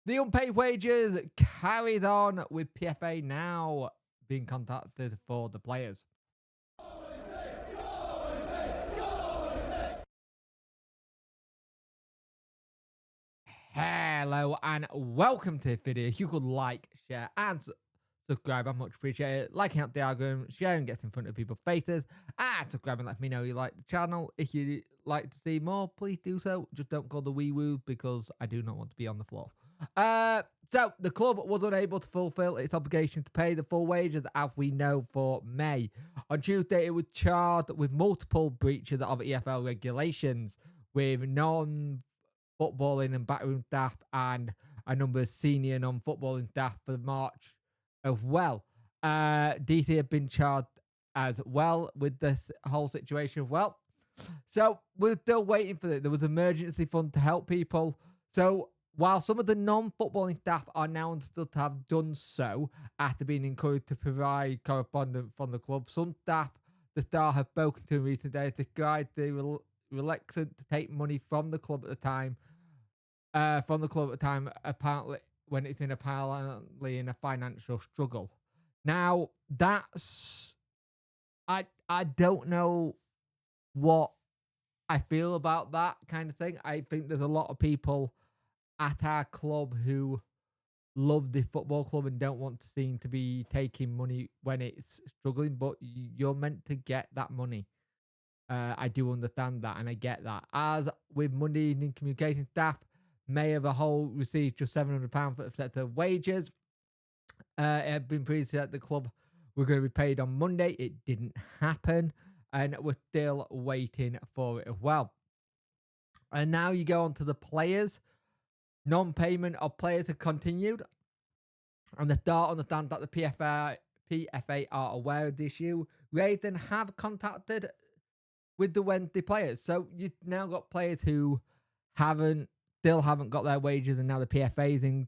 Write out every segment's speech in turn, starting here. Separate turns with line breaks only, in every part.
The unpaid wages carried on with PFA now being contacted for the players. Hello and welcome to the video. If you could like, share, and subscribe, I much appreciate it. Liking up the algorithm, sharing gets in front of people's faces, and subscribing lets me know you like the channel. If you like to see more, please do so. Just don't go the wee woo because I do not want to be on the floor. So the club was unable to fulfill its obligation to pay the full wages, as we know, for May. On Tuesday, it was charged with multiple breaches of EFL regulations, with footballing and backroom staff and a number of senior non-footballing staff for March as well. DC have been charged as well with this whole situation as well. So we're still waiting for it. There was emergency fund to help people. So while some of the non-footballing staff are now understood to have done so after being encouraged to provide correspondence from the club, some staff the Star have spoken to in recent days described they were reluctant to take money from the club at the time. Apparently when it's apparently in a financial struggle. Now that's I don't know what I feel about that kind of thing. I think there's a lot of people at our club who love the football club and don't want to seem to be taking money when it's struggling, but you're meant to get that money. I do understand that and I get that. As with Monday evening communication staff, May of a whole received just £700 for set of wages. It had been previously that the club were going to be paid on Monday. It didn't happen, and we're still waiting for it as well. And now you go on to the players. Non-payment of players have continued, and the Dart understand that the PFA are aware of the issue. Raiden have contacted with the Wednesday players, so you've now got players who still haven't got their wages, and now the PFA is in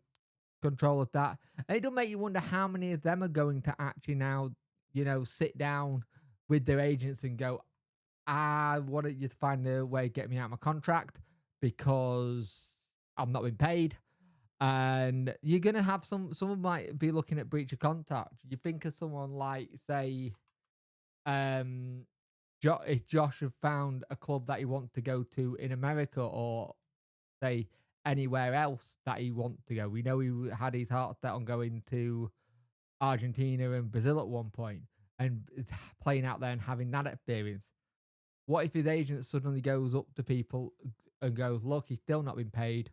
control of that. And it does make you wonder how many of them are going to actually now, sit down with their agents and go, I wanted you to find a way to get me out of my contract because I've not been paid. And you're going to have someone might be looking at breach of contract. You think of someone like, say, if Josh had found a club that he wants to go to in America or say anywhere else that he wants to go. We know he had his heart set on going to Argentina and Brazil at one point and playing out there and having that experience. What if his agent suddenly goes up to people and goes, look, he's still not been paid.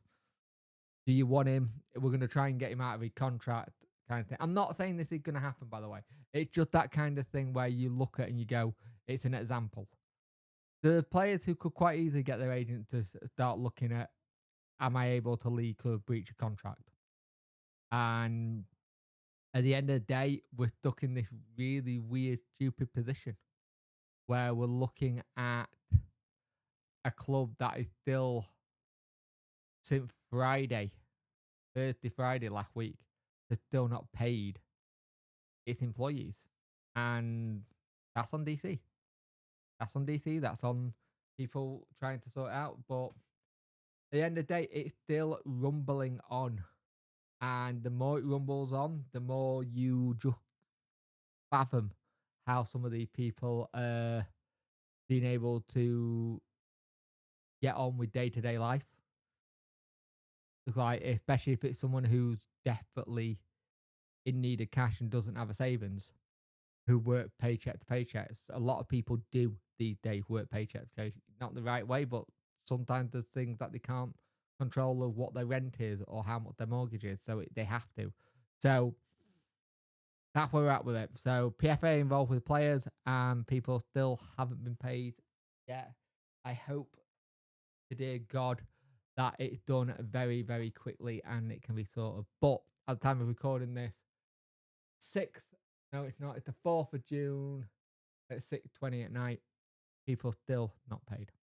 Do you want him? We're going to try and get him out of his contract kind of thing. I'm not saying this is going to happen, by the way. It's just that kind of thing where you look at it and you go, it's an example. The players who could quite easily get their agent to start looking at, am I able to leave a breach of contract? And at the end of the day, we're stuck in this really weird, stupid position where we're looking at a club that is still, since Thursday, Friday last week, has still not paid its employees. And that's on DC. That's on DC. That's on people trying to sort it out. But at the end of the day, it's still rumbling on. And the more it rumbles on, the more you just fathom how some of these people are being able to get on with day-to-day life. Like, especially if it's someone who's desperately in need of cash and doesn't have a savings, who work paycheck to paycheck. A lot of people do these days work paycheck to paycheck. Not the right way, but sometimes there's things that they can't control of what their rent is or how much their mortgage is, so they have to. So that's where we're at with it. So PFA involved with players and people still haven't been paid yet. I hope to dear God that it's done very, very quickly and it can be sorted. But at the time of recording this, no, it's not. It's the 4th of June at 6:20 at night. People still not paid.